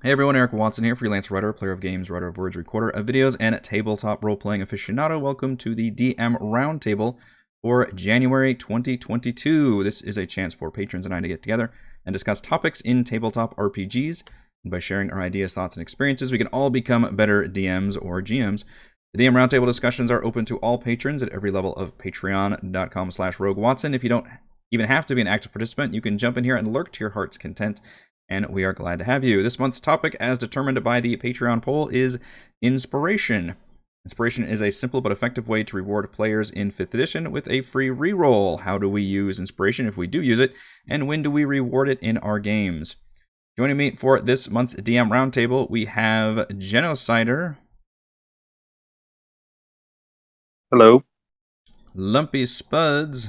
Hey everyone, Eric Watson here, freelance writer, player of games, writer of words, recorder of videos, and tabletop role-playing aficionado. Welcome to the DM Roundtable for January 2022. This is a chance for patrons and I to get together and discuss topics in tabletop RPGs. And by sharing our ideas, thoughts, and experiences, we can all become better DMs or GMs. The DM Roundtable discussions are open to all patrons at every level of patreon.com/roguewatson. If you don't even have to be an active participant, you can jump in here and lurk to your heart's content. And we are glad to have you. This month's topic, as determined by the Patreon poll, is inspiration. Inspiration is a simple but effective way to reward players in 5th edition with a free reroll. How do we use inspiration if we do use it, and when do we reward it in our games? Joining me for this month's DM Roundtable, we have Genocider. Hello. Lumpy Spuds.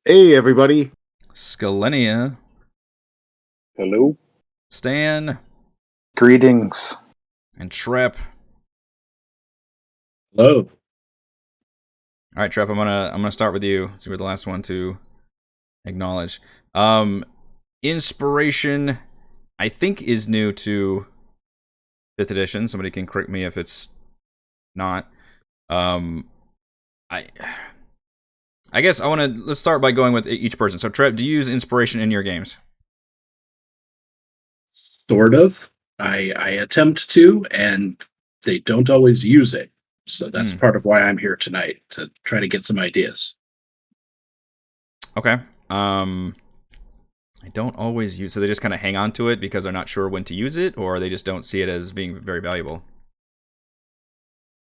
Hey, everybody. Scalenia. Hello. Stan. Greetings. And Trep. Hello. All right, Trep, I'm gonna start with you. So you're the last one to acknowledge. Inspiration, I think, is new to 5th edition. Somebody can correct me if it's not. I guess let's start by going with each person. So Trep, do you use inspiration in your games? Sort of. I attempt to, and they don't always use it. So that's part of why I'm here tonight, to try to get some ideas. Okay. I don't always use, so they just kind of hang on to it because they're not sure when to use it, or they just don't see it as being very valuable?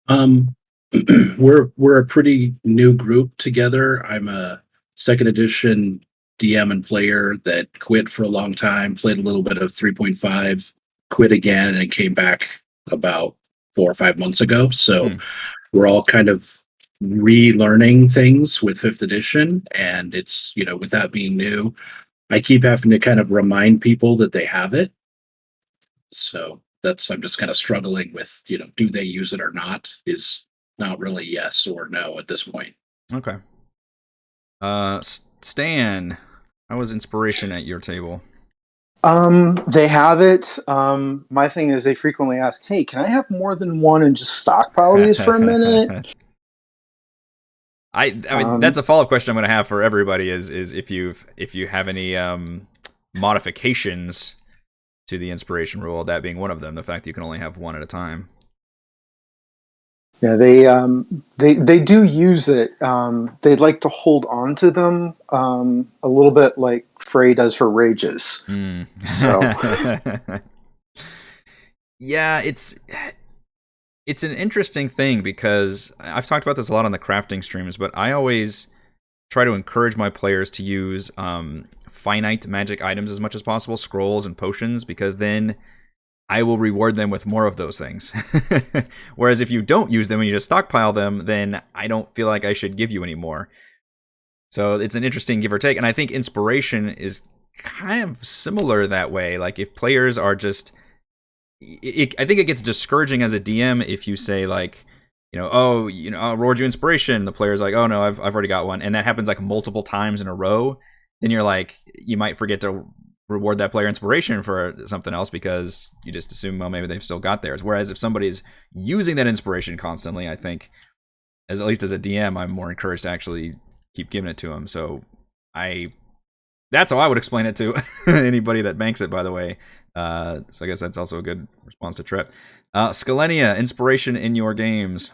We're a pretty new group together. I'm a 2nd edition DM and player that quit for a long time, played a little bit of 3.5, quit again, and came back about 4 or 5 months ago. So we're all kind of relearning things with 5th edition, and it's, with that being new, I keep having to kind of remind people that they have it. So I'm just kind of struggling with, do they use it or not, is not really yes or no at this point. Okay. Stan, how was inspiration at your table? They have it. My thing is they frequently ask, hey, can I have more than one and just stockpile these for a minute? I mean, that's a follow-up question I'm going to have for everybody is if you have any modifications to the inspiration rule, that being one of them, the fact that you can only have one at a time. Yeah, they do use it. They'd like to hold on to them a little bit like Frey does her rages. So yeah, it's an interesting thing because I've talked about this a lot on the crafting streams, but I always try to encourage my players to use finite magic items as much as possible, scrolls and potions, because then I will reward them with more of those things. Whereas if you don't use them and you just stockpile them, then I don't feel like I should give you any more. So it's an interesting give or take. And I think inspiration is kind of similar that way. Like if players are just... I think it gets discouraging as a DM if you say like, I'll reward you inspiration. The player's like, oh no, I've already got one. And that happens like multiple times in a row. Then you're like, you might forget to reward that player inspiration for something else because you just assume, well, maybe they've still got theirs. Whereas if somebody's using that inspiration constantly, I think, at least as a DM, I'm more encouraged to actually keep giving it to them. So that's how I would explain it to anybody that banks it, by the way. So I guess that's also a good response to Trip. Scalenia, inspiration in your games.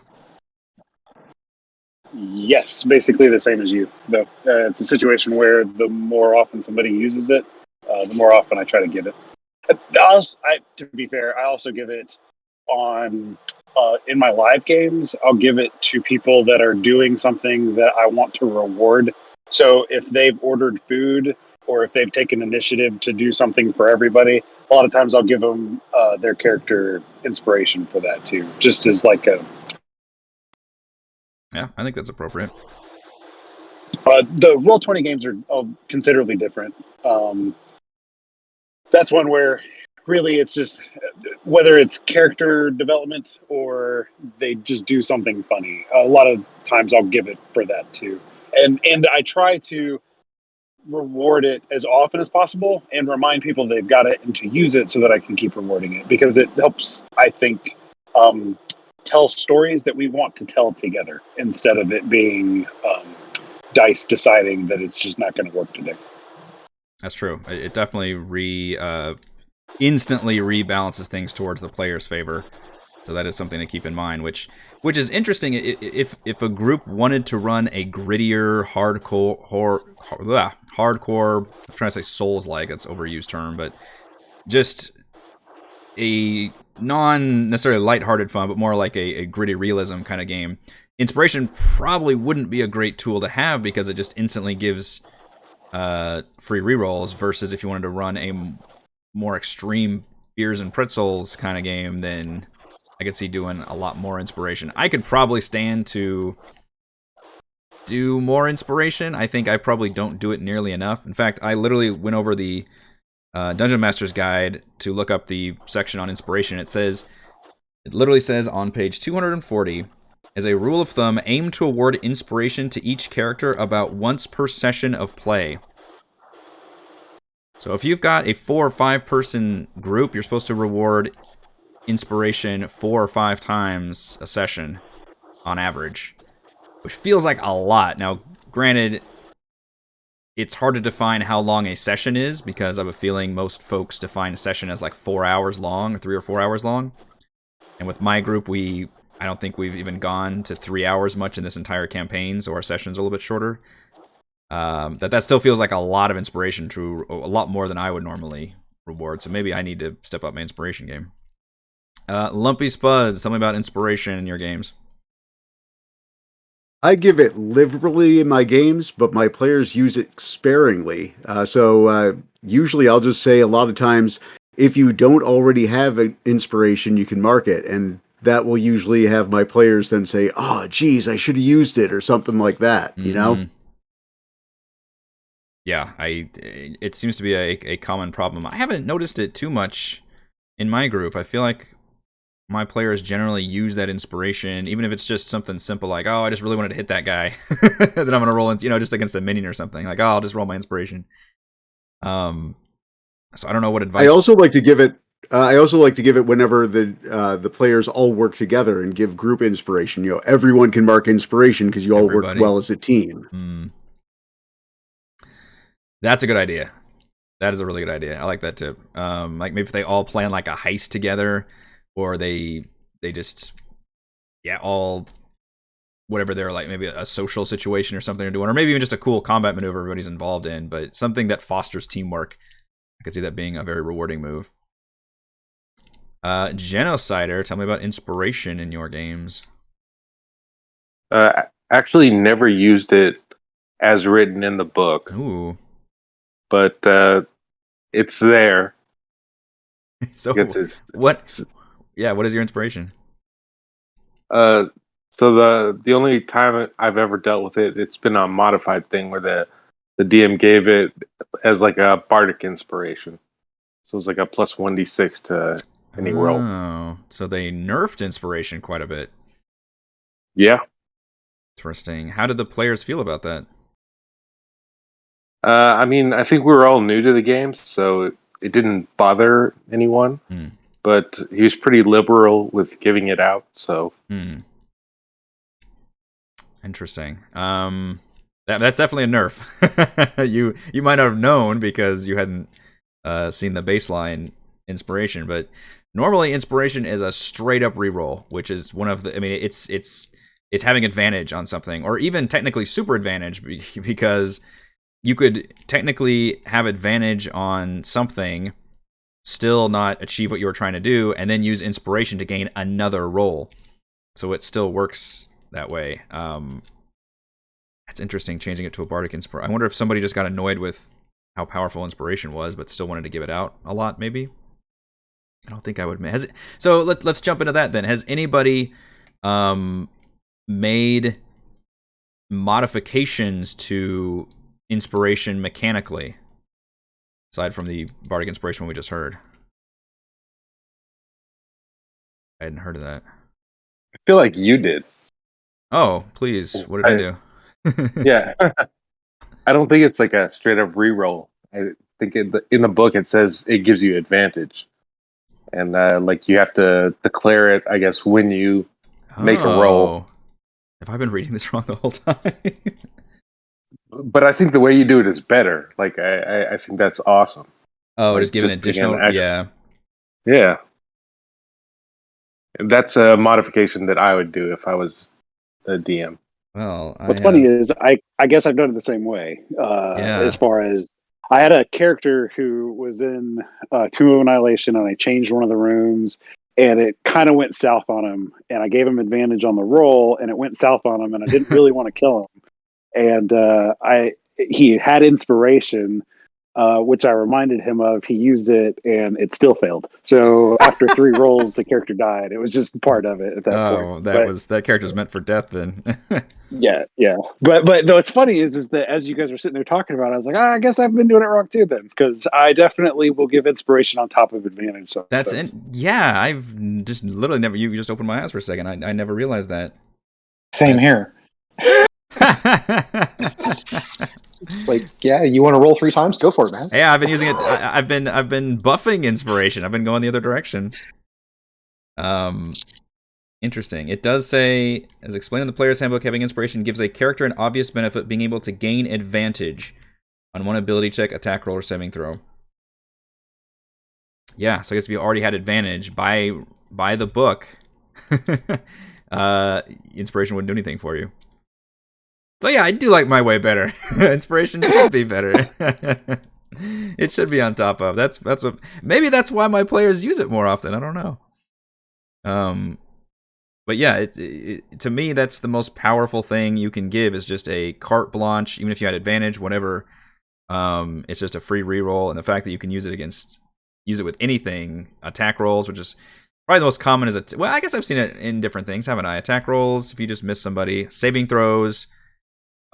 Yes, basically the same as you. Though it's a situation where the more often somebody uses it, the more often I try to give it. To be fair, I also give it on in my live games. I'll give it to people that are doing something that I want to reward. So if they've ordered food or if they've taken initiative to do something for everybody, a lot of times I'll give them their character inspiration for that too, just as like a... Yeah, I think that's appropriate. The Roll20 games are considerably different. That's one where really it's just whether it's character development or they just do something funny. A lot of times I'll give it for that too. And I try to reward it as often as possible and remind people they've got it and to use it so that I can keep rewarding it, because it helps, I think, tell stories that we want to tell together instead of it being dice deciding that it's just not going to work today. That's true. It definitely instantly rebalances things towards the player's favor. So that is something to keep in mind, which is interesting. If a group wanted to run a grittier, hardcore, I'm trying to say Souls-like, that's an overused term, but just a non necessarily lighthearted fun, but more like a gritty realism kind of game, inspiration probably wouldn't be a great tool to have because it just instantly gives free rerolls. Versus if you wanted to run a more extreme beers and pretzels kind of game, then I could see doing a lot more inspiration. I could probably stand to do more inspiration. I think I probably don't do it nearly enough. In fact, I literally went over the Dungeon Master's Guide to look up the section on inspiration. It literally says on page 240, as a rule of thumb, aim to award inspiration to each character about once per session of play. So if you've got a 4 or 5 person group, you're supposed to reward inspiration 4 or 5 times a session on average, which feels like a lot. Now, granted, it's hard to define how long a session is because I have a feeling most folks define a session as like 4 hours long, or 3 or 4 hours long. And with my group, I don't think we've even gone to 3 hours much in this entire campaign, so our sessions are a little bit shorter. That still feels like a lot of inspiration, to a lot more than I would normally reward. So maybe I need to step up my inspiration game. Lumpy Spuds, tell me about inspiration in your games. I give it liberally in my games, but my players use it sparingly. So usually I'll just say a lot of times, if you don't already have an inspiration, you can mark it. And that will usually have my players then say, oh, geez, I should have used it, or something like that, you know? Yeah, it seems to be a common problem. I haven't noticed it too much in my group. I feel like my players generally use that inspiration, even if it's just something simple like, oh, I just really wanted to hit that guy. Then I'm going to roll, just against a minion or something. Like, oh, I'll just roll my inspiration. So I don't know what advice. I also like to give it whenever the players all work together and give group inspiration. Everyone can mark inspiration because you all work well as a team. That's a good idea. That is a really good idea. I like that tip. Like maybe if they all plan like a heist together, or they just all whatever they're like, maybe a social situation or something they're doing, or maybe even just a cool combat maneuver everybody's involved in, but something that fosters teamwork. I could see that being a very rewarding move. Genocider, tell me about inspiration in your games. Actually never used it as written in the book. Ooh. But it's there. So what is your inspiration? So the only time I've ever dealt with it, it's been a modified thing where the DM gave it as like a bardic inspiration. So it was like a plus 1d6 to any roll. Oh, so they nerfed inspiration quite a bit. Yeah. Interesting. How did the players feel about that? I mean, I think we were all new to the game, so it didn't bother anyone. But he was pretty liberal with giving it out, so. Interesting. That's definitely a nerf. You might not have known because you hadn't seen the baseline inspiration, but normally inspiration is a straight up reroll, which is one of the. I mean, it's having advantage on something, or even technically super advantage, because you could technically have advantage on something, still not achieve what you were trying to do, and then use inspiration to gain another roll. So it still works that way. That's interesting, changing it to a bardic inspiration. I wonder if somebody just got annoyed with how powerful inspiration was, but still wanted to give it out a lot, maybe? I don't think I would. So let's jump into that then. Has anybody made modifications to inspiration mechanically, aside from the bardic inspiration we just heard? I hadn't heard of that. I feel like you did. Oh, please. What did I do? Yeah. I don't think it's like a straight up reroll. I think in the book it says it gives you advantage, and like you have to declare it, I guess, when you make a roll. Have I been reading this wrong the whole time? But I think the way you do it is better. Like I think that's awesome. Oh, Like, just giving just being additional. an Yeah. Yeah. That's a modification that I would do if I was a DM. Well, What's funny is I guess I've done it the same way. Yeah. As far as I had a character who was in Tomb of Annihilation, and I changed one of the rooms, and it kind of went south on him, and I gave him advantage on the roll, and it went south on him, and I didn't really want to kill him, and he had inspiration. Which I reminded him of. He used it, and it still failed. So after 3 rolls, the character died. It was just part of it at that point. That character's meant for death then. Yeah. But what's funny is that as you guys were sitting there talking about it, I was like, I guess I've been doing it wrong too then, because I definitely will give inspiration on top of advantage. So yeah, I've just literally never. You just opened my eyes for a second. I never realized that. Same here. It's like, yeah, you want to roll 3 times? Go for it, man. Yeah, I've been using it. I've been buffing inspiration. I've been going the other direction. Interesting. It does say, as explained in the player's handbook, having inspiration gives a character an obvious benefit, being able to gain advantage on one ability check, attack roll, or saving throw. Yeah, so I guess if you already had advantage by the book, inspiration wouldn't do anything for you. So yeah, I do like my way better. Inspiration should be better. It should be on top of. That's what. Maybe that's why my players use it more often. I don't know. But yeah, to me, that's the most powerful thing you can give is just a carte blanche, even if you had advantage, whatever. It's just a free reroll, and the fact that you can use it with anything, attack rolls, which is probably the most common is well, I guess I've seen it in different things, haven't I? Attack rolls, if you just miss somebody, saving throws,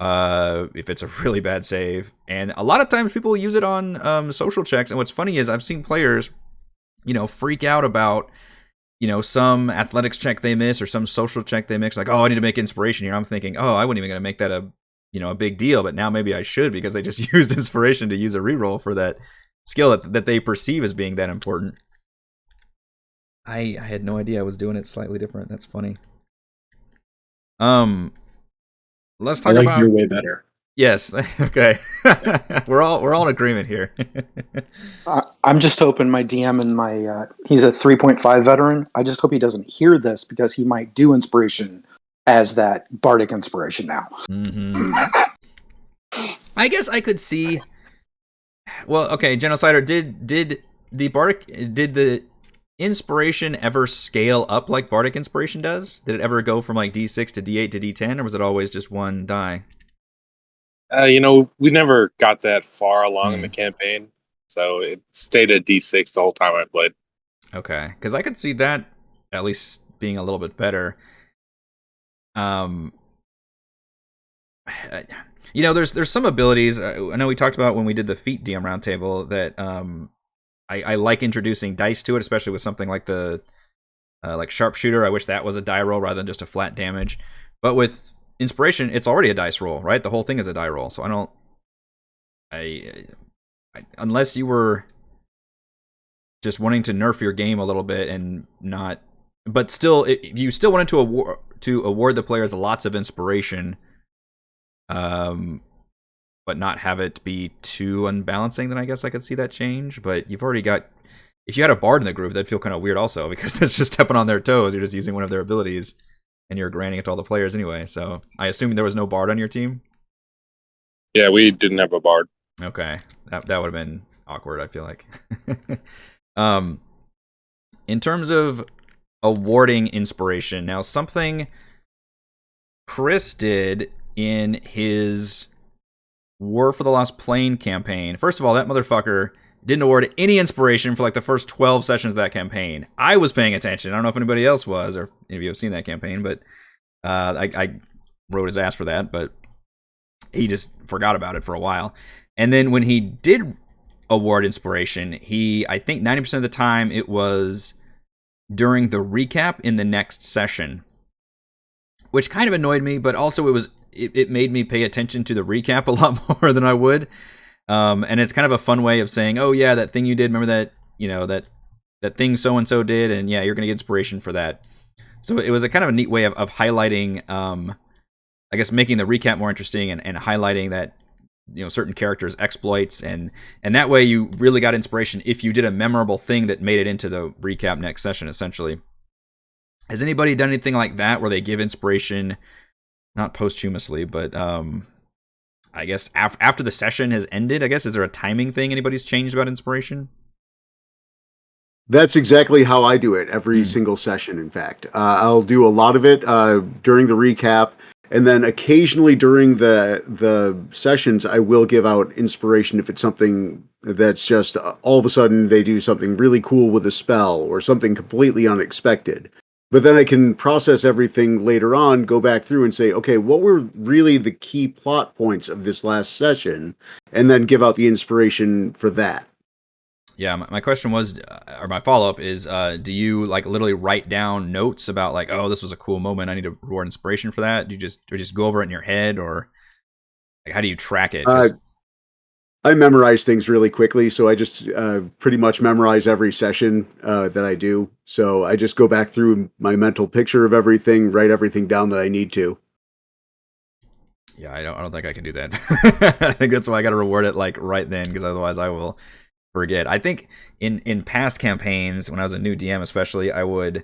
if it's a really bad save, and a lot of times people use it on social checks. And what's funny is I've seen players, freak out about some athletics check they miss or some social check they miss, like, oh, I need to make inspiration here. I'm thinking, oh, I wasn't even going to make that a big deal, but now maybe I should, because they just used inspiration to use a reroll for that skill that they perceive as being that important. I had no idea I was doing it slightly different. That's funny. Let's talk about your way better. Yes. Okay. We're all in agreement here. I'm just hoping my DM and he's a 3.5 veteran. I just hope he doesn't hear this, because he might do inspiration as that bardic inspiration now. Mm-hmm. I guess I could see. Well, okay, Genocider, did the inspiration ever scale up like bardic inspiration does? Did it ever go from like D6 to D8 to D10, or was it always just one die? We never got that far along in the campaign, so it stayed at D6 the whole time I played. Okay, because I could see that at least being a little bit better. There's some abilities. I know we talked about when we did the feat DM Roundtable that I like introducing dice to it, especially with something like the like sharpshooter. I wish that was a die roll rather than just a flat damage. But with inspiration, it's already a dice roll, right? The whole thing is a die roll. So unless you were just wanting to nerf your game a little bit and not, but still, if you still wanted to award the players lots of inspiration, but not have it be too unbalancing, then I guess I could see that change. But you've already got, if you had a bard in the group, that'd feel kind of weird also, because that's just stepping on their toes. You're just using one of their abilities, and you're granting it to all the players anyway. So I assume there was no bard on your team? Yeah, we didn't have a bard. Okay. That would have been awkward, I feel like. In terms of awarding inspiration, now something Chris did in his War for the Lost Plane campaign. First of all, that motherfucker didn't award any inspiration for like the first 12 sessions of that campaign. I was paying attention. I don't know if anybody else was, or any of you have seen that campaign, but I wrote his ass for that, but he just forgot about it for a while. And then when he did award inspiration, I think 90% of the time it was during the recap in the next session, which kind of annoyed me, but also it was it made me pay attention to the recap a lot more than I would. And it's kind of a fun way of saying, oh yeah, that thing you did, remember that, that thing so and so did, and yeah, you're gonna get inspiration for that. So it was a kind of a neat way of highlighting, I guess, making the recap more interesting and highlighting that, certain characters' exploits, and that way you really got inspiration if you did a memorable thing that made it into the recap next session, essentially. Has anybody done anything like that where they give inspiration, not posthumously, but I guess after the session has ended? I guess, is there a timing thing anybody's changed about inspiration? That's exactly how I do it every single session, in fact. I'll do a lot of it during the recap, and then occasionally during the sessions, I will give out inspiration if it's something that's just all of a sudden they do something really cool with a spell or something completely unexpected. But then I can process everything later on, go back through and say, okay, what were really the key plot points of this last session, and then give out the inspiration for that. Yeah, my question was, or my follow-up is, do you like literally write down notes about like, oh, this was a cool moment, I need to reward inspiration for that? Do you just go over it in your head, or like, how do you track it? I memorize things really quickly, so I just pretty much memorize every session that I do. So I just go back through my mental picture of everything, write everything down that I need to. Yeah, I don't think I can do that. I think that's why I got to reward it like right then, because otherwise I will forget. I think in past campaigns, when I was a new DM especially, I would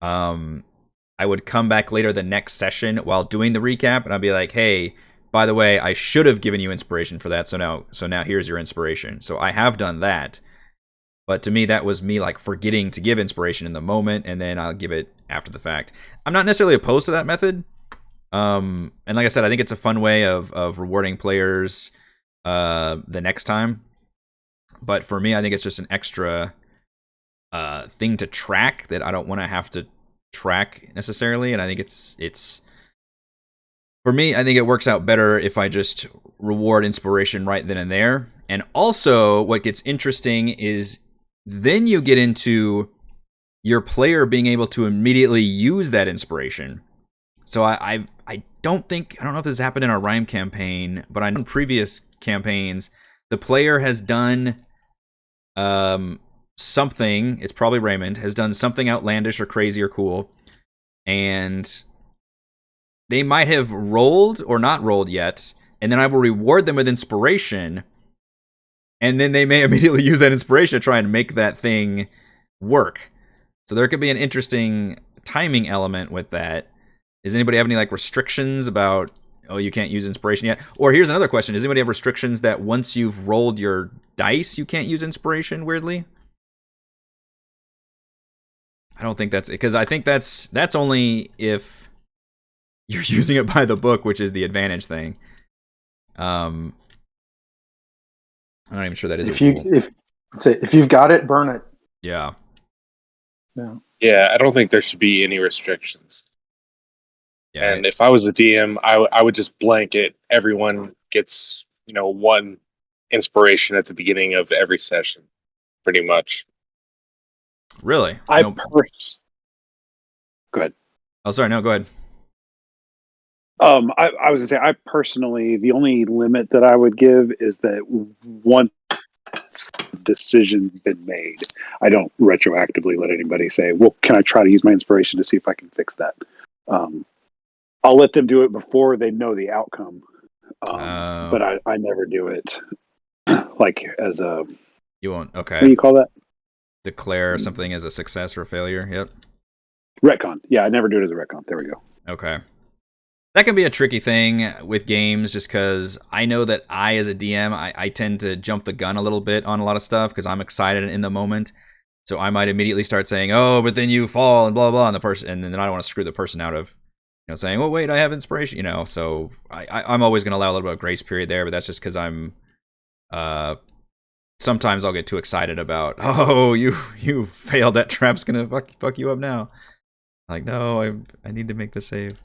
come back later the next session while doing the recap, and I'd be like, hey, by the way, I should have given you inspiration for that, so now here's your inspiration. So I have done that, but to me that was me like forgetting to give inspiration in the moment, and then I'll give it after the fact. I'm not necessarily opposed to that method, and like I said, I think it's a fun way of rewarding players the next time. But for me, I think it's just an extra thing to track that I don't want to have to track necessarily, and I think it's for me, I think it works out better if I just reward inspiration right then and there. And also, what gets interesting is then you get into your player being able to immediately use that inspiration. So I don't know if this happened in our Rhyme campaign, but I know in previous campaigns, the player has done something, it's probably Raymond, has done something outlandish or crazy or cool, and they might have rolled or not rolled yet, and then I will reward them with inspiration, and then they may immediately use that inspiration to try and make that thing work. So there could be an interesting timing element with that. Does anybody have any like restrictions about, oh, you can't use inspiration yet? Or here's another question. Does anybody have restrictions that once you've rolled your dice, you can't use inspiration, weirdly? I don't think that's it, because I think that's only if you're using it by the book, which is the advantage thing. I'm not even sure that is a rule. If you've got it, burn it. Yeah. Yeah, I don't think there should be any restrictions. Yeah. And if I was a DM, I would just blanket everyone gets, one inspiration at the beginning of every session, pretty much. Really? Go ahead. Oh, sorry. No, go ahead. I was gonna say, I personally, the only limit that I would give is that once decision's been made, I don't retroactively let anybody say, well, can I try to use my inspiration to see if I can fix that? I'll let them do it before they know the outcome. But I never do it like as a... You won't, okay. What do you call that? Declare something as a success or a failure, yep. Retcon. Yeah, I never do it as a retcon. There we go. Okay. That can be a tricky thing with games, just because I know that I, as a DM, I tend to jump the gun a little bit on a lot of stuff because I'm excited in the moment. So I might immediately start saying, oh, but then you fall and blah, blah, and then I don't want to screw the person out of, saying, well, wait, I have inspiration, So I'm always going to allow a little bit of grace period there, but that's just because I'm, sometimes I'll get too excited about, oh, you failed, that trap's going to fuck you up now. Like, no, I need to make the save.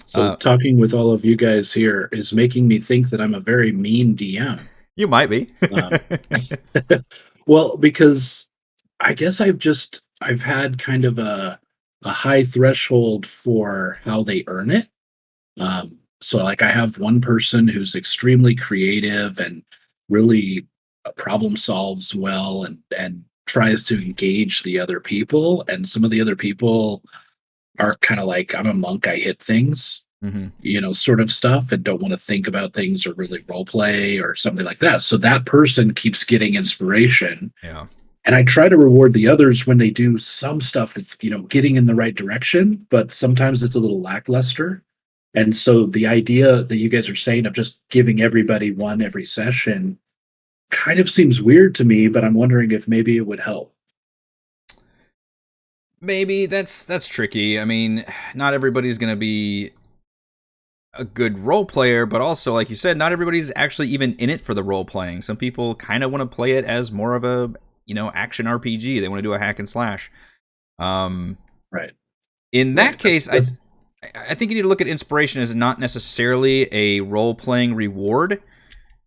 So talking with all of you guys here is making me think that I'm a very mean DM. You might be. Well, because I guess I've had kind of a high threshold for how they earn it. So like I have one person who's extremely creative and really problem solves well and tries to engage the other people, and some of the other people are kind of like, I'm a monk, I hit things, Mm-hmm. sort of stuff, and don't want to think about things or really role play or something like that. So that person keeps getting inspiration. Yeah. And I try to reward the others when they do some stuff that's, getting in the right direction, but sometimes it's a little lackluster. And so the idea that you guys are saying of just giving everybody one every session kind of seems weird to me, but I'm wondering if maybe it would help. Maybe that's tricky. I mean, not everybody's going to be a good role player, but also, like you said, not everybody's actually even in it for the role playing. Some people kind of want to play it as more of a, action RPG. They want to do a hack and slash. Right. In that case, That's I think you need to look at inspiration as not necessarily a role playing reward,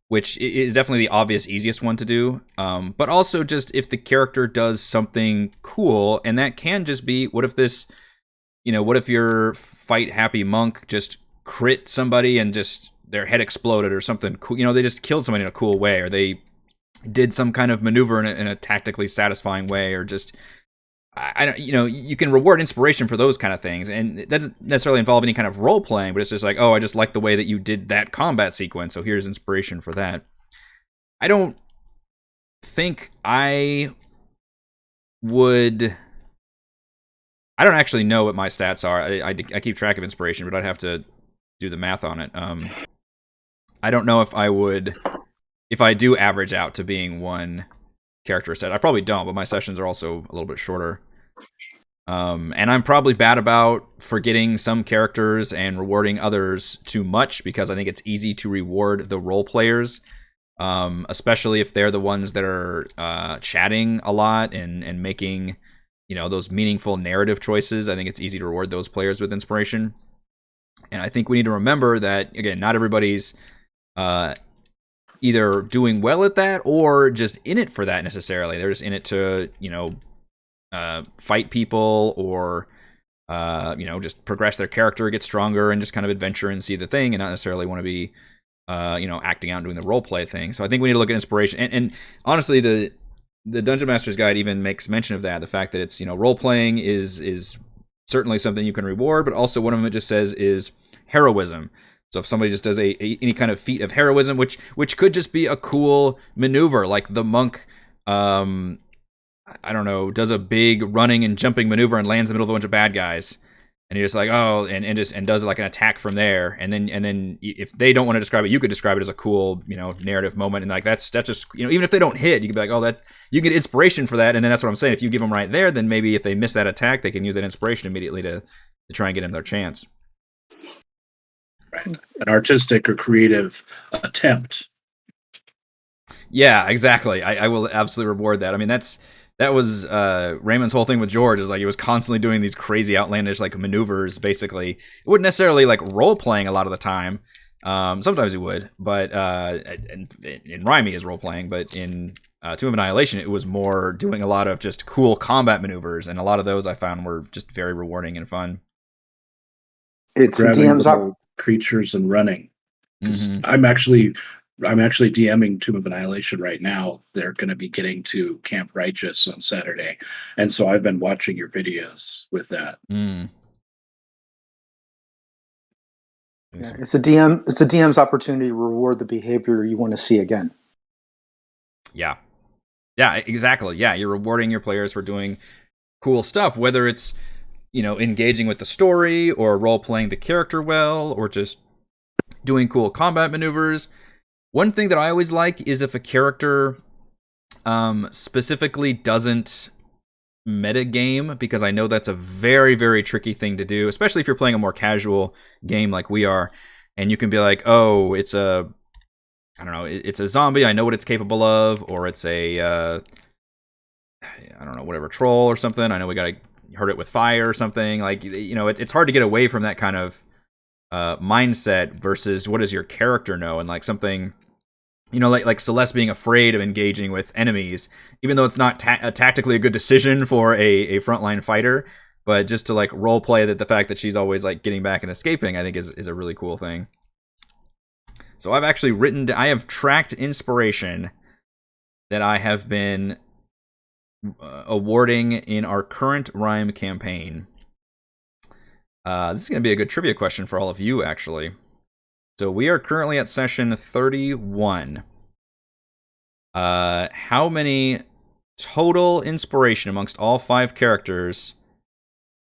which is definitely the obvious easiest one to do. But also just if the character does something cool, and that can just be, what if your fight happy monk just crit somebody and just their head exploded or something cool. They just killed somebody in a cool way, or they did some kind of maneuver in a tactically satisfying way, or just I don't, you can reward inspiration for those kind of things, and it doesn't necessarily involve any kind of role playing, but it's just like, oh, I just like the way that you did that combat sequence, so here's inspiration for that. I don't think I would. I don't actually know what my stats are. I keep track of inspiration, but I'd have to do the math on it. I don't know if I do average out to being one character set. I probably don't, but my sessions are also a little bit shorter. And I'm probably bad about forgetting some characters and rewarding others too much, because I think it's easy to reward the role players, especially if they're the ones that are chatting a lot and making those meaningful narrative choices. I think it's easy to reward those players with inspiration. And I think we need to remember that, again, not everybody's either doing well at that or just in it for that necessarily. They're just in it to, fight people or, just progress their character, get stronger, and just kind of adventure and see the thing, and not necessarily want to be, acting out and doing the role play thing. So I think we need to look at inspiration. And honestly, the Dungeon Master's Guide even makes mention of that. The fact that it's, role playing is certainly something you can reward, but also one of them it just says is heroism. So if somebody just does any kind of feat of heroism, which could just be a cool maneuver, like the monk, I don't know, does a big running and jumping maneuver and lands in the middle of a bunch of bad guys, and you're just like, oh, and does like an attack from there, and then if they don't want to describe it, you could describe it as a cool, narrative moment, and like that's just, even if they don't hit, you could be like, oh, that you get inspiration for that, and then that's what I'm saying. If you give them right there, then maybe if they miss that attack, they can use that inspiration immediately to try and get them their chance. right. An artistic or creative attempt. Yeah, exactly. I will absolutely reward that. I mean, that was Raymond's whole thing with George, is like he was constantly doing these crazy outlandish like maneuvers. Basically, it wouldn't necessarily like role playing a lot of the time. Sometimes he would, but in Rhyme is role playing, but in Tomb of Annihilation, it was more doing a lot of just cool combat maneuvers, and a lot of those I found were just very rewarding and fun. It's Grabbing DM's little creatures and running. Mhm. I'm actually DMing Tomb of Annihilation right now. They're going to be getting to Camp Righteous on Saturday, and so I've been watching your videos with that. Mm. Yeah, it's a DM's opportunity to reward the behavior you want to see again. Yeah, exactly. Yeah, you're rewarding your players for doing cool stuff, whether it's engaging with the story or role playing the character well, or just doing cool combat maneuvers. One thing that I always like is if a character specifically doesn't metagame, because I know that's a very, very tricky thing to do, especially if you're playing a more casual game like we are, and you can be like, oh, it's a zombie, I know what it's capable of, or it's a I don't know, whatever, troll or something, I know we gotta hurt it with fire or something. Like, it's hard to get away from that kind of mindset versus what does your character know, and like something, like Celeste being afraid of engaging with enemies, even though it's not tactically a good decision for a frontline fighter. But just to like role play that the fact that she's always like getting back and escaping, I think is a really cool thing. So I've actually I have tracked inspiration that I have been awarding in our current Rhyme campaign. This is going to be a good trivia question for all of you, actually. So we are currently at session 31. How many total inspiration amongst all 5 characters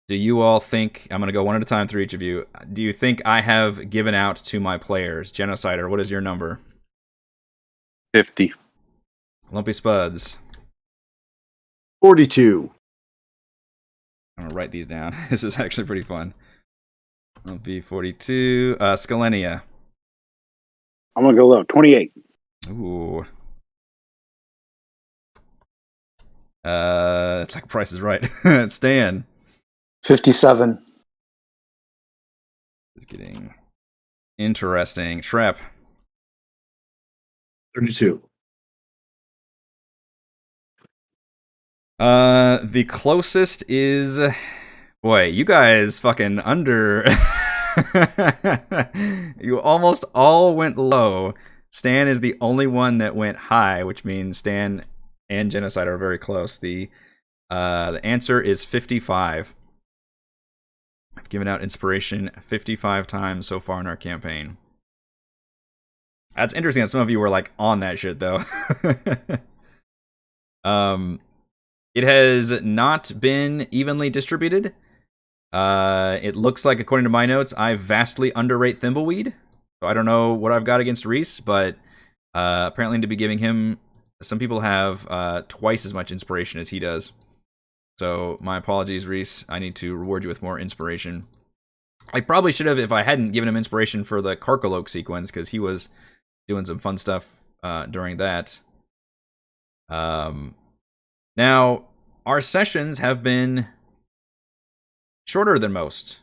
do you all think? I'm going to go one at a time through each of you. Do you think I have given out to my players? Genocider, what is your number? 50. Lumpy Spuds. 42. I'm going to write these down. This is actually pretty fun. Lumpy 42. Scalenia. I'm gonna go low. 28. Ooh. It's like Price is Right. Stan. 57. It's getting interesting. Shrep. 32. The closest is, boy, you guys fucking under. You almost all went low. Stan is the only one that went high, which means Stan and Genocide are very close. The answer is 55. I've given out inspiration 55 times so far in our campaign. That's interesting that some of you were like on that shit though. It has not been evenly distributed. It looks like, according to my notes, I vastly underrate Thimbleweed. So I don't know what I've got against Reese, but apparently to be giving him, some people have twice as much inspiration as he does. So my apologies, Reese. I need to reward you with more inspiration. I probably should have if I hadn't given him inspiration for the Karkaloak sequence, because he was doing some fun stuff during that. Now, our sessions have been shorter than most.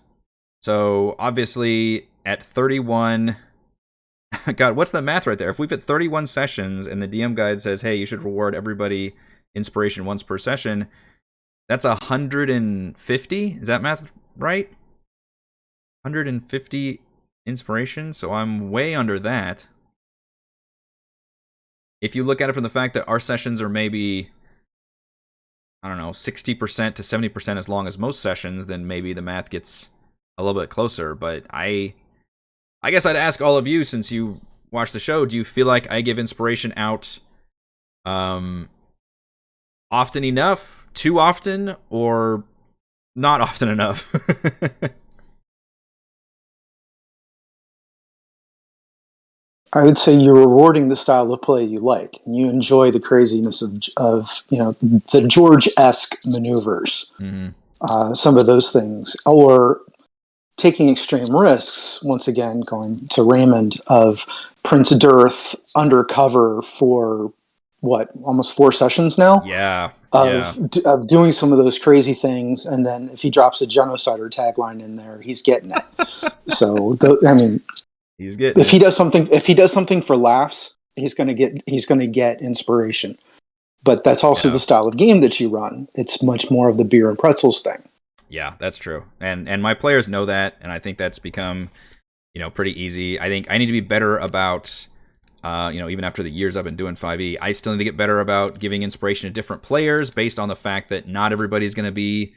So, obviously, at 31... God, what's the math right there? If we've hit 31 sessions and the DM guide says, hey, you should reward everybody inspiration once per session, that's 150? Is that math right? 150 inspiration? So I'm way under that. If you look at it from the fact that our sessions are maybe, I don't know, 60% to 70% as long as most sessions, then maybe the math gets a little bit closer. But I guess I'd ask all of you, since you watch the show, do you feel like I give inspiration out often enough, too often, or not often enough? I would say you're rewarding the style of play you like, and you enjoy the craziness of the George-esque maneuvers. Mm-hmm. Some of those things, or taking extreme risks. Once again, going to Raymond, of Prince Dearth undercover for almost 4 sessions now. Yeah. Of doing some of those crazy things, and then if he drops a genocider tagline in there, he's getting it. So he's getting if he does something for laughs, he's going to get inspiration. But that's also the style of game that you run. It's much more of the beer and pretzels thing. Yeah, that's true. And my players know that, and I think that's become, pretty easy. I think I need to be better about, even after the years I've been doing 5e, I still need to get better about giving inspiration to different players based on the fact that not everybody's going to be,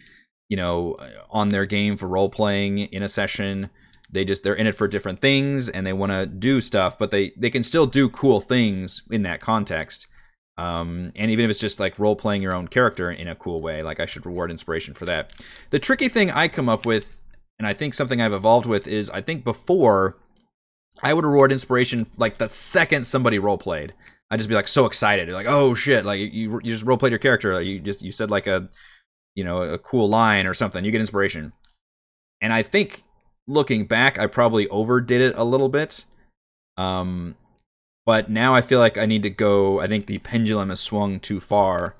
on their game for role playing in a session. They're in it for different things, and they want to do stuff, but they can still do cool things in that context. And even if it's just like role playing your own character in a cool way, like I should reward inspiration for that. The tricky thing I come up with, and I think something I've evolved with, is I think before I would reward inspiration like the second somebody role played. I'd just be like so excited, like, oh shit, like you just role played your character, like, you said like a cool line or something, you get inspiration. And I think looking back, I probably overdid it a little bit. But now I feel like I need to go, I think the pendulum has swung too far.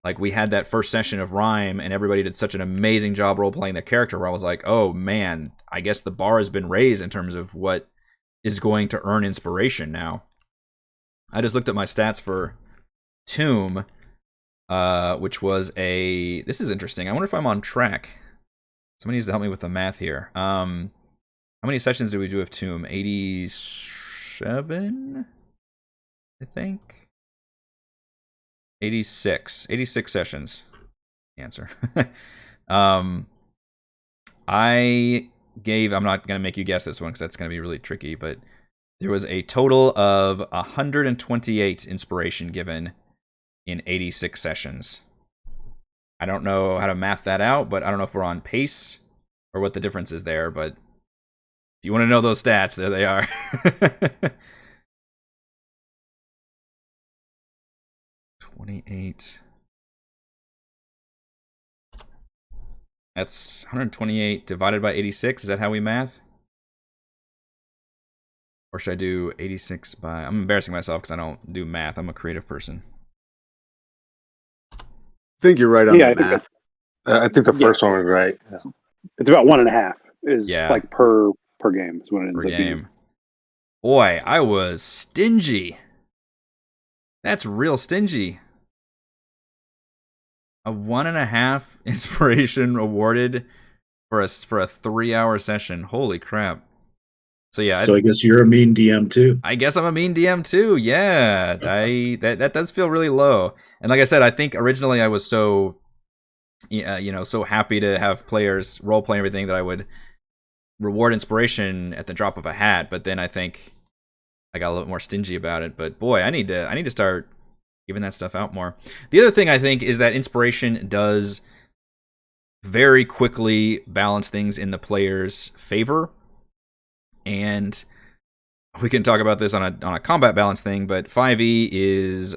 Like, we had that first session of Rhyme, and everybody did such an amazing job role-playing their character, where I was like, oh man, I guess the bar has been raised in terms of what is going to earn inspiration now. I just looked at my stats for Tomb, which was this is interesting. I wonder if I'm on track. Somebody needs to help me with the math here. How many sessions did we do with Tomb? 87, I think. 86 sessions. Answer. I'm not gonna make you guess this one because that's gonna be really tricky, but there was a total of 128 inspiration given in 86 sessions. I don't know how to math that out, but I don't know if we're on pace or what the difference is there, but if you want to know those stats, there they are. 28. That's 128 divided by 86. Is that how we math? Or should I do 86 by... I'm embarrassing myself because I don't do math. I'm a creative person. I think you're right on the math. I think the first one was right. Yeah. It's about 1.5 is Yeah. like per game is what it ends Per up being. game. Boy, I was stingy. That's real stingy. A 1.5 inspiration awarded for a 3-hour session. Holy crap. So yeah. So I guess you're a mean DM too. I guess I'm a mean DM too. Yeah. That does feel really low. And like I said, I think originally I was so so happy to have players role play everything that I would reward inspiration at the drop of a hat, but then I think I got a little more stingy about it. But boy, I need to start giving that stuff out more. The other thing I think is that inspiration does very quickly balance things in the player's favor. And we can talk about this on a combat balance thing, but 5e is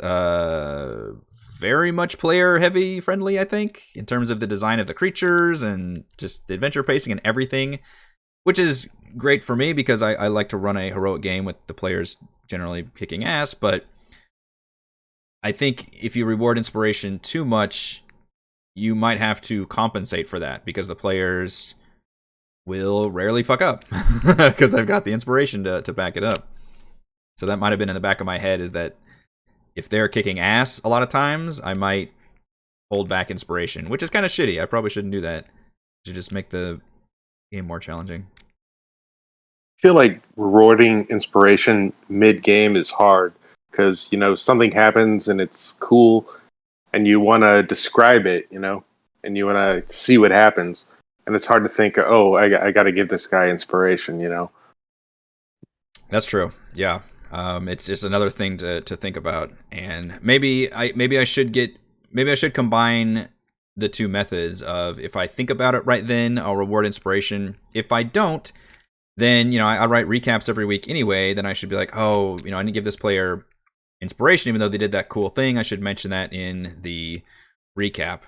very much player heavy friendly, I think, in terms of the design of the creatures and just the adventure pacing and everything, which is great for me because I like to run a heroic game with the players generally kicking ass, but I think if you reward inspiration too much, you might have to compensate for that because the players will rarely fuck up because they've got the inspiration to back it up. So that might have been in the back of my head, is that if they're kicking ass a lot of times, I might hold back inspiration, which is kind of shitty. I probably shouldn't do that. To just make the game more challenging. I feel like rewarding inspiration mid-game is hard because, something happens and it's cool and you want to describe it, and you want to see what happens. And it's hard to think, I got to give this guy inspiration, That's true. Yeah. It's just another thing to think about. And maybe I should combine the two methods of, if I think about it right then, I'll reward inspiration. If I don't, then, I write recaps every week anyway, then I should be like, I didn't give this player inspiration even though they did that cool thing. I should mention that in the recap.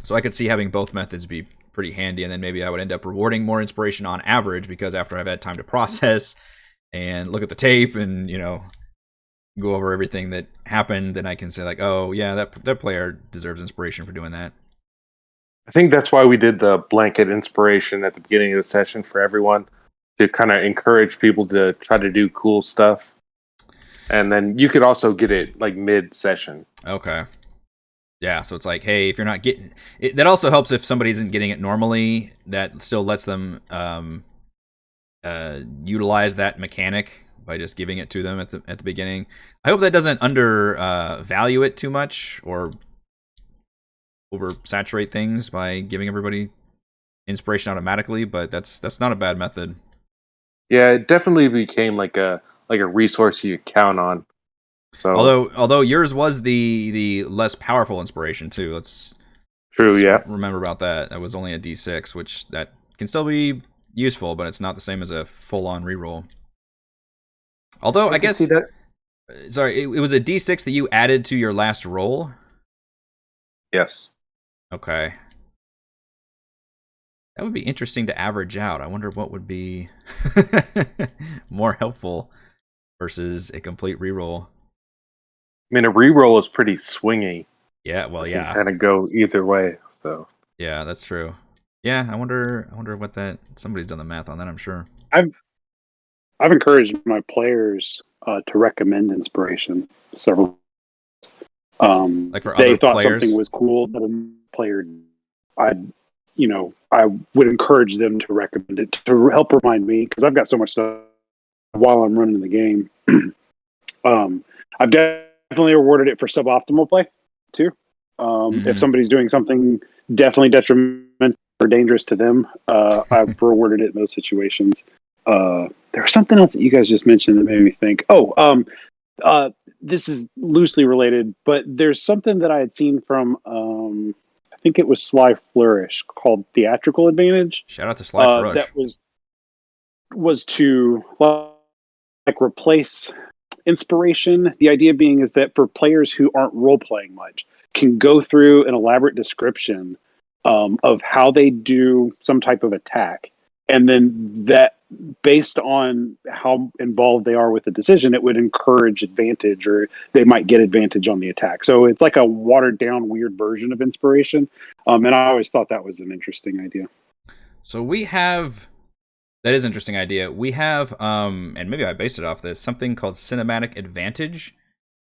So I could see having both methods be pretty handy, and then maybe I would end up rewarding more inspiration on average because after I've had time to process and look at the tape and, go over everything that happened, then I can say like, oh yeah, that player deserves inspiration for doing that. I think that's why we did the blanket inspiration at the beginning of the session for everyone, to kind of encourage people to try to do cool stuff. And then you could also get it like mid-session. Okay. Yeah, so it's like, hey, if you're not getting it, that also helps if somebody isn't getting it normally. That still lets them utilize that mechanic by just giving it to them at the beginning. I hope that doesn't undervalue it too much or oversaturate things by giving everybody inspiration automatically. But that's not a bad method. Yeah, it definitely became like a resource you could count on. So although yours was the less powerful inspiration too. Let's yeah. Remember about that. That was only a D6, which that can still be useful, but it's not the same as a full-on reroll. Although I guess, see that. Sorry, it was a D6 that you added to your last roll. Yes. Okay. That would be interesting to average out. I wonder what would be more helpful versus a complete reroll. I mean, a reroll is pretty swingy. Yeah, well, yeah. Kind of go either way. So yeah, that's true. Yeah, I wonder what that. Somebody's done the math on that, I'm sure. I've encouraged my players to recommend inspiration several. Like for they other thought players? something was cool, but a player, I would encourage them to recommend it to help remind me, because I've got so much stuff while I'm running the game. I've definitely rewarded it for suboptimal play too. If somebody's doing something definitely detrimental or dangerous to them, I've rewarded it in those situations. There was something else that you guys just mentioned that made me think. This is loosely related, but there's something that I had seen from, I think it was Sly Flourish, called Theatrical Advantage. Shout out to Sly Flourish. That was to like replace inspiration. The idea being is that for players who aren't role playing much, can go through an elaborate description of how they do some type of attack, and then that, based on how involved they are with the decision, it would encourage advantage, or they might get advantage on the attack. So it's like a watered down, weird version of inspiration. And I always thought that was an interesting idea. So that is an interesting idea. We have, and maybe I based it off this, something called cinematic advantage.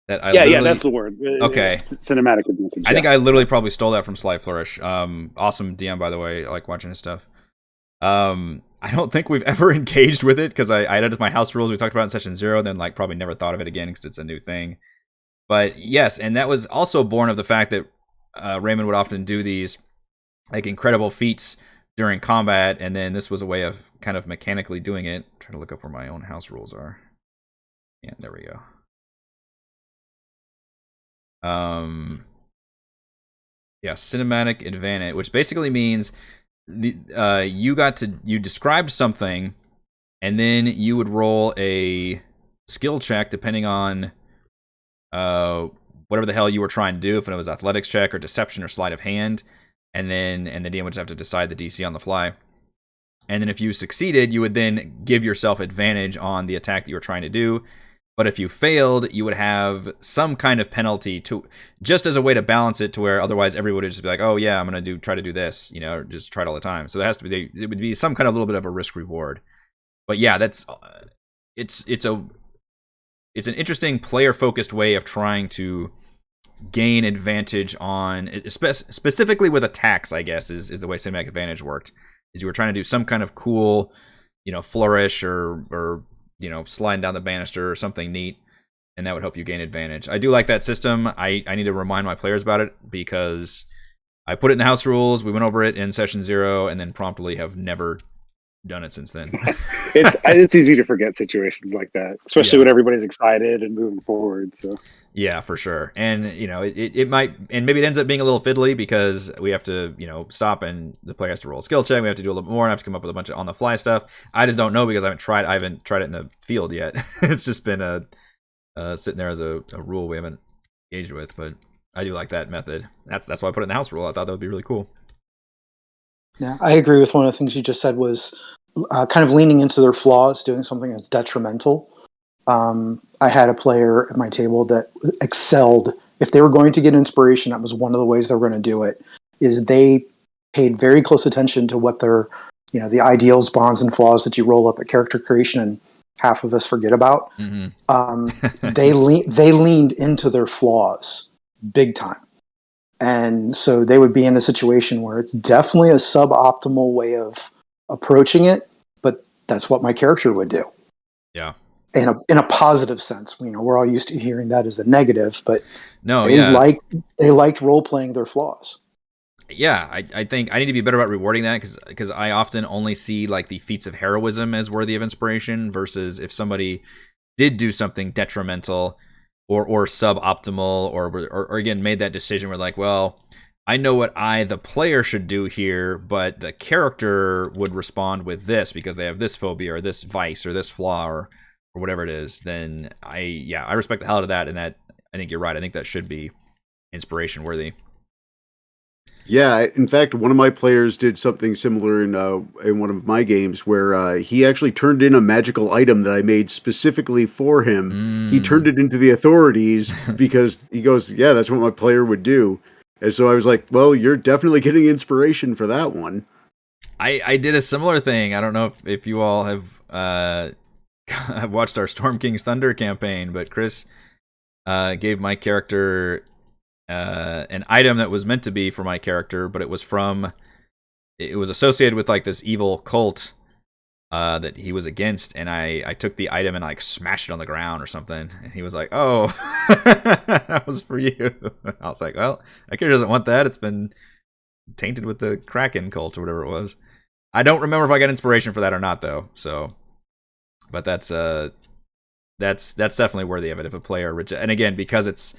Yeah, that's the word. Okay. Cinematic advantage. I think I literally probably stole that from Sly Flourish. Awesome DM, by the way. I like watching his stuff. I don't think we've ever engaged with it, because I added my house rules. We talked about it in session 0, then like probably never thought of it again because it's a new thing. But yes, and that was also born of the fact that Raymond would often do these like incredible feats during combat, and then this was a way of kind of mechanically doing it. I'm trying to look up where my own house rules are. Yeah, there we go. Yeah, cinematic advantage, which basically means you described something, and then you would roll a skill check depending on whatever the hell you were trying to do, if it was athletics check or deception or sleight of hand, and the DM would just have to decide the DC on the fly. And then if you succeeded, you would then give yourself advantage on the attack that you were trying to do. But if you failed, you would have some kind of penalty, to just as a way to balance it, to where otherwise everyone would just be like, oh yeah, I'm gonna try to do this, or just try it all the time. So there has to be, it would be some kind of little bit of a risk reward. But yeah, that's it's an interesting player focused way of trying to gain advantage on, specifically with attacks, I guess, is the way cinematic advantage worked. Is you were trying to do some kind of cool, flourish or sliding down the banister or something neat, and that would help you gain advantage. I do like that system. I need to remind my players about it, because I put it in the house rules. We went over it in session 0, and then promptly have never done it since then. It's easy to forget situations like that, especially when everybody's excited and moving forward. So yeah, for sure. And it might, and maybe it ends up being a little fiddly, because we have to stop, and the player has to roll a skill check. We have to do a little bit more, and I have to come up with a bunch of on the fly stuff. I just don't know, because I haven't tried it in the field yet. It's just been sitting there as a rule we haven't engaged with. But I do like that method. That's why I put it in the house rule. I thought that would be really cool. Yeah, I agree with one of the things you just said, was kind of leaning into their flaws, doing something that's detrimental. I had a player at my table that excelled. If they were going to get inspiration, that was one of the ways they were going to do it, is they paid very close attention to what their, the ideals, bonds, and flaws that you roll up at character creation and half of us forget about. Mm-hmm. They leaned into their flaws big time. And so they would be in a situation where it's definitely a suboptimal way of approaching it, but that's what my character would do. Yeah. In a positive sense. We're all used to hearing that as a negative, but no, they liked role playing their flaws. Yeah, I think I need to be better about rewarding that, because I often only see like the feats of heroism as worthy of inspiration, versus if somebody did do something detrimental or suboptimal, or again made that decision where like, well, I know what the player should do here, but the character would respond with this because they have this phobia or this vice or this flaw or whatever it is, then I respect the hell out of that, and that, I think you're right. I think that should be inspiration worthy. Yeah, in fact, one of my players did something similar in one of my games, where he actually turned in a magical item that I made specifically for him. He turned it into the authorities because he goes, yeah, that's what my player would do. And so I was like, well, you're definitely getting inspiration for that one. I did a similar thing. I don't know if you all have watched our Storm King's Thunder campaign, but Chris gave my character an item that was meant to be for my character, but it was from it was associated with like this evil cult that he was against, and I took the item and like smashed it on the ground or something, and he was like, "Oh, that was for you." I was like, "Well, that character doesn't want that. It's been tainted with the Kraken cult or whatever it was." I don't remember if I got inspiration for that or not though. So, but that's definitely worthy of it if a player and again, because it's,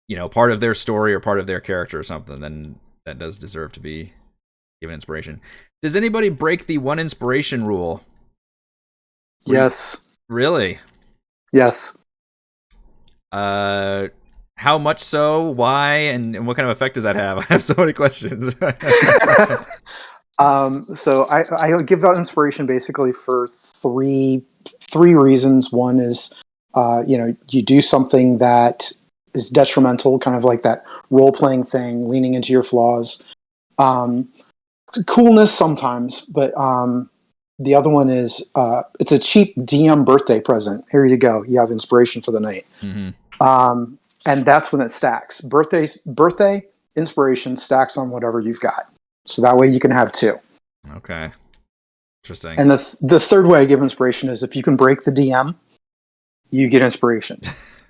you know, part of their story or part of their character or something, then that does deserve to be given inspiration. Does anybody break the 1 inspiration rule? Yes. Really? Yes. How much so? Why? And what kind of effect does that have? I have so many questions. So I give out inspiration basically for three reasons. One is, you do something that is detrimental, kind of like that role-playing thing, leaning into your flaws. Coolness sometimes, but the other one is it's a cheap DM birthday present. Here you go. You have inspiration for the night. Mm-hmm. And that's when it stacks. Birthday inspiration stacks on whatever you've got. So that way you can have 2. Okay. Interesting. And the third way I give inspiration is if you can break the DM, you get inspiration.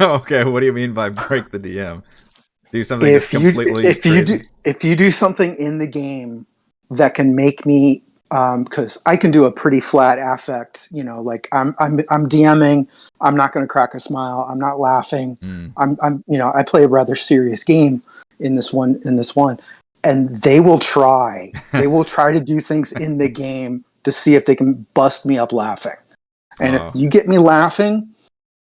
Okay, what do you mean by break the DM? Do something that's completely crazy. If you do something in the game that can make me, because I can do a pretty flat affect, you know, like I'm DMing, I'm not going to crack a smile, I'm not laughing, I'm I play a rather serious game in this one, and they will try to do things in the game to see if they can bust me up laughing, and if you get me laughing,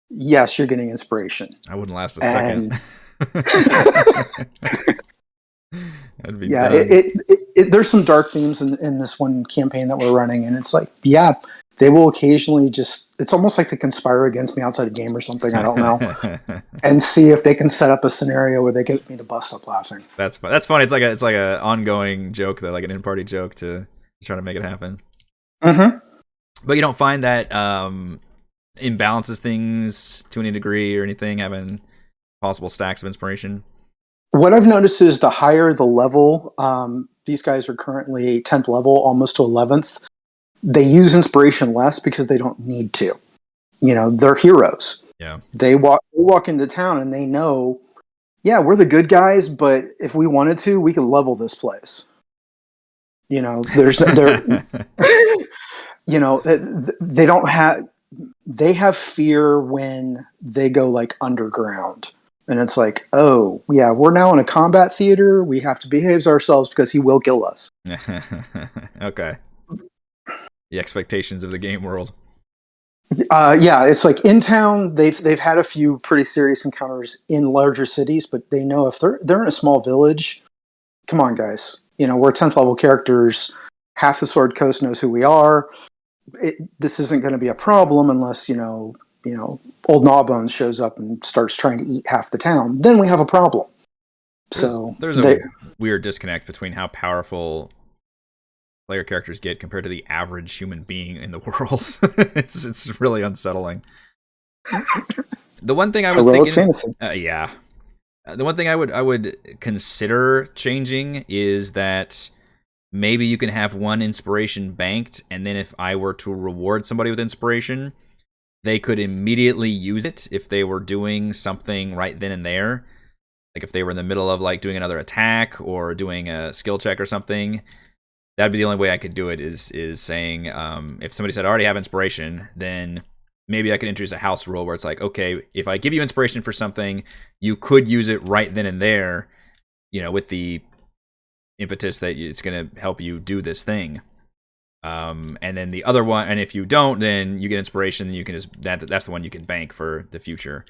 yes, you're getting inspiration. I wouldn't last a second. That'd be there's some dark themes in this one campaign that we're running, and it's like, yeah, they will occasionally it's almost like they conspire against me outside a game or something, I don't know, and see if they can set up a scenario where they get me to bust up laughing. That's fun. That's funny. It's like a ongoing joke, though, like an in-party joke to try to make it happen. Mm-hmm. But you don't find that imbalances things to any degree or anything, having possible stacks of inspiration? What I've noticed is the higher the level, these guys are currently 10th level, almost to 11th. They use inspiration less because they don't need to. You know, they're heroes. Yeah. They walk into town and they know, yeah, we're the good guys, but if we wanted to, we could level this place. You know, they have fear when they go like underground. And it's like, oh, yeah, we're now in a combat theater. We have to behave ourselves because he will kill us. Okay. The expectations of the game world. Yeah, it's like in town, they've had a few pretty serious encounters in larger cities, but they know if they're in a small village, come on, guys. You know, we're 10th level characters. Half the Sword Coast knows who we are. This isn't going to be a problem unless, old Gnawbones shows up and starts trying to eat half the town. Then we have a problem. There's a weird disconnect between how powerful player characters get compared to the average human being in the world. It's really unsettling. The one thing I was thinking, the one thing I would consider changing is that maybe you can have 1 inspiration banked, and then if I were to reward somebody with inspiration, they could immediately use it if they were doing something right then and there. Like if they were in the middle of like doing another attack or doing a skill check or something. That'd be the only way I could do it is saying, if somebody said I already have inspiration, then maybe I could introduce a house rule where it's like, okay, if I give you inspiration for something, you could use it right then and there, with the impetus that it's going to help you do this thing. And then the other one, and if you don't, then you get inspiration, and you can just that's the one you can bank for the future.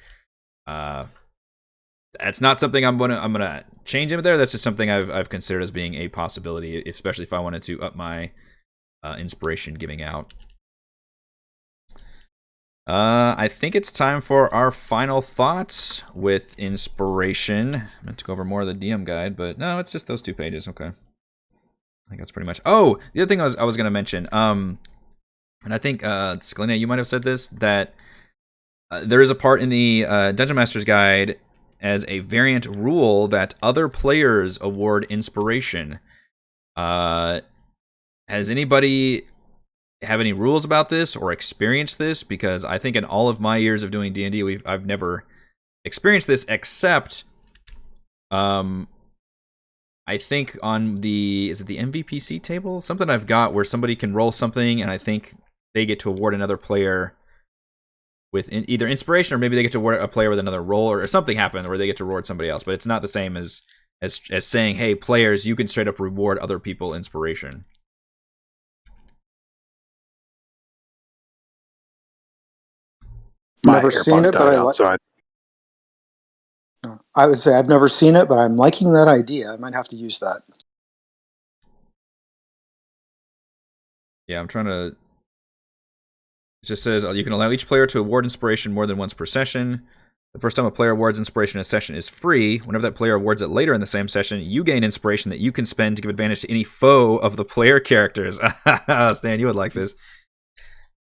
That's not something I'm gonna change in there. That's just something I've considered as being a possibility, especially if I wanted to up my inspiration giving out. I think it's time for our final thoughts with inspiration. I meant to go over more of the DM guide, but no, it's just those 2 pages. Okay, I think that's pretty much. Oh, the other thing I was going to mention, and I think Scalina, you might have said this, that there is a part in the Dungeon Master's Guide as a variant rule that other players award inspiration. has anybody have any rules about this or experienced this? Because I think in all of my years of doing D&D, I've never experienced this, except I think on the MVPC table, something I've got where somebody can roll something, and I think they get to award another player with either inspiration, or maybe they get to award a player with another roll, or something happened where they get to reward somebody else. But it's not the same as saying, hey, players, you can straight up reward other people inspiration. Never seen it, but I like. I would say I've never seen it, but I'm liking that idea. I might have to use that. Yeah, I'm trying to. It just says you can allow each player to award inspiration more than once per session. The first time a player awards inspiration in a session is free. Whenever that player awards it later in the same session, you gain inspiration that you can spend to give advantage to any foe of the player characters. Stan, you would like this.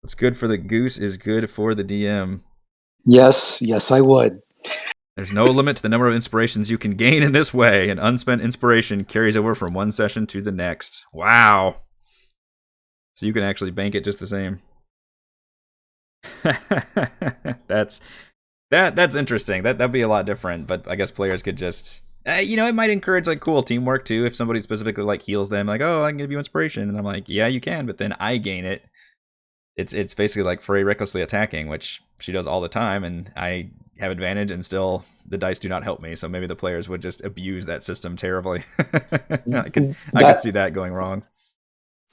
What's good for the goose is good for the DM. Yes, I would. There's no limit to the number of inspirations you can gain in this way. An unspent inspiration carries over from one session to the next. Wow. So you can actually bank it just the same. That's interesting. That'd be a lot different, but I guess players could just it might encourage like cool teamwork too. If somebody specifically like heals them, like, oh, I can give you inspiration, and I'm like, yeah, you can, but then I gain it. It's basically like Frey recklessly attacking, which she does all the time, and I have advantage, and still the dice do not help me. So maybe the players would just abuse that system terribly. I could see that going wrong.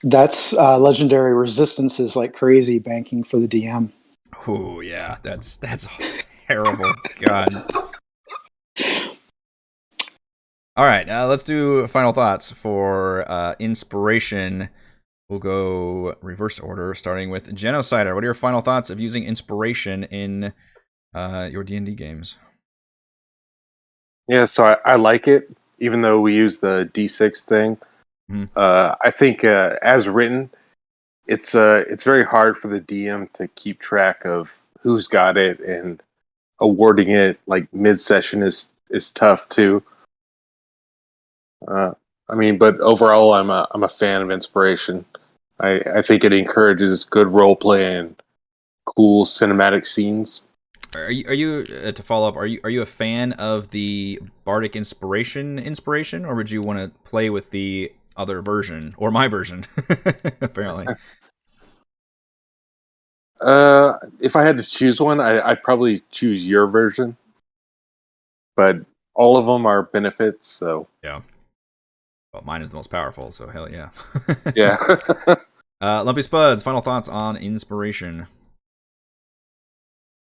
That's legendary resistances like crazy banking for the DM. Oh yeah, that's terrible. God. All right, let's do final thoughts for inspiration. We'll go reverse order, starting with Genocider. What are your final thoughts of using inspiration in your D&D games? Yeah, so I like it, even though we use the D6 thing. Mm-hmm. I think as written, it's very hard for the DM to keep track of who's got it, and awarding it like mid-session is tough too. But overall, I'm a fan of inspiration. I think it encourages good role play and cool cinematic scenes. Are you to follow up? Are you a fan of the bardic inspiration, or would you want to play with the other version or my version? Apparently. If I had to choose one, I'd probably choose your version. But all of them are benefits, so yeah. Well, mine is the most powerful, so hell yeah. Yeah. Lumpy Spuds, final thoughts on inspiration.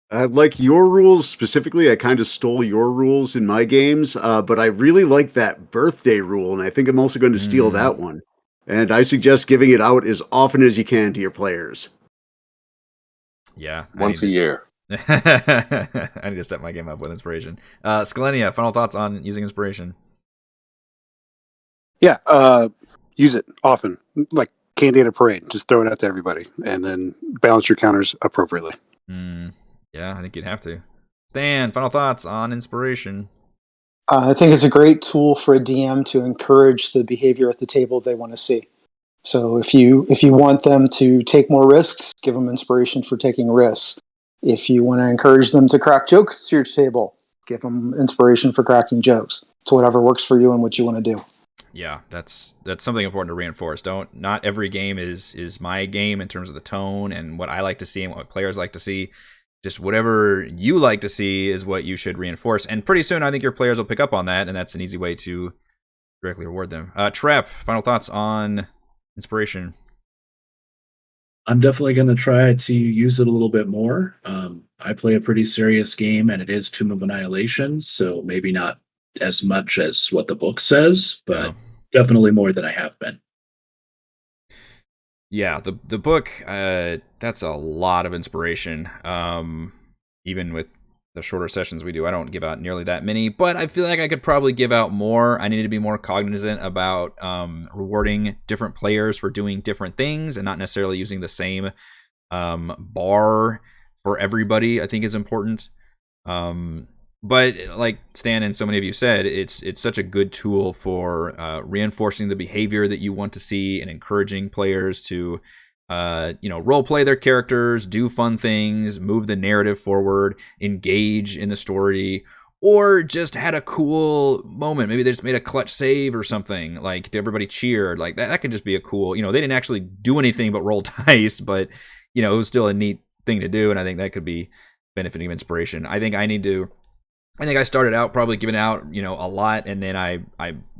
Like your rules specifically, I kind of stole your rules in my games, but I really like that birthday rule, and I think I'm also going to steal that one. And I suggest giving it out as often as you can to your players. Yeah. Once a year. I need to step my game up with inspiration. Scalenia, final thoughts on using inspiration. Yeah, use it often. Like candy at a parade. Just throw it out to everybody, and then balance your counters appropriately. Yeah, I think you'd have to. Stan, final thoughts on inspiration. I think it's a great tool for a DM to encourage the behavior at the table they want to see. So if you want them to take more risks, give them inspiration for taking risks. If you want to encourage them to crack jokes at your table, give them inspiration for cracking jokes. It's whatever works for you and what you want to do. Yeah, that's something important to reinforce. Not every game is my game in terms of the tone and what I like to see and what players like to see. Just whatever you like to see is what you should reinforce. And pretty soon, I think your players will pick up on that, and that's an easy way to directly reward them. Trep, final thoughts on inspiration. I'm definitely going to try to use it a little bit more. I play a pretty serious game, and it is Tomb of Annihilation, so maybe not as much as what the book says, but definitely more than I have been. Yeah, the book, that's a lot of inspiration. Even with the shorter sessions we do, I don't give out nearly that many, but I feel like I could probably give out more. I need to be more cognizant about rewarding different players for doing different things and not necessarily using the same bar for everybody, I think is important. But like Stan and so many of you said, it's such a good tool for reinforcing the behavior that you want to see and encouraging players to role play their characters, do fun things, move the narrative forward, engage in the story, or just had a cool moment. Maybe they just made a clutch save or something, like everybody cheered. Like that could just be a cool, they didn't actually do anything but roll dice, but it was still a neat thing to do, and I think that could be benefiting of inspiration. I think I started out probably giving out, a lot, and then I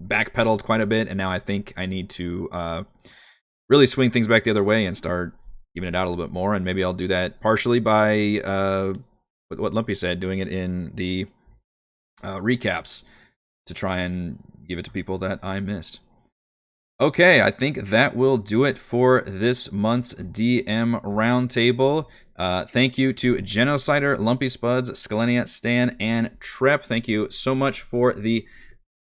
backpedaled quite a bit, and now I think I need to really swing things back the other way and start giving it out a little bit more, and maybe I'll do that partially by what Lumpy said, doing it in the recaps to try and give it to people that I missed. Okay, I think that will do it for this month's DM Roundtable. Thank you to Genocider, Lumpy Spuds, Scalenia, Stan, and Trep. Thank you so much for the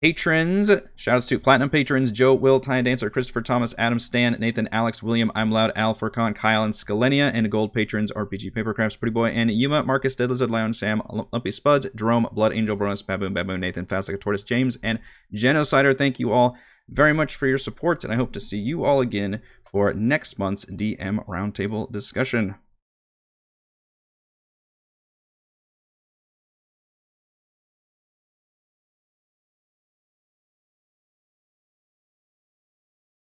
patrons. Shoutouts to Platinum patrons Joe, Will, Ty Dancer, Christopher, Thomas, Adam, Stan, Nathan, Alex, William, I'm Loud, Al, Furcon, Kyle, and Scalenia. And gold patrons RPG Papercrafts, Pretty Boy, and Yuma, Marcus, Dead Lizard, Lion, Sam, Lumpy Spuds, Jerome, Blood Angel, Veronis, Baboon, Nathan, Fast Like a Tortoise, James, and Genocider. Thank you all very much for your support, and I hope to see you all again for next month's DM Roundtable discussion.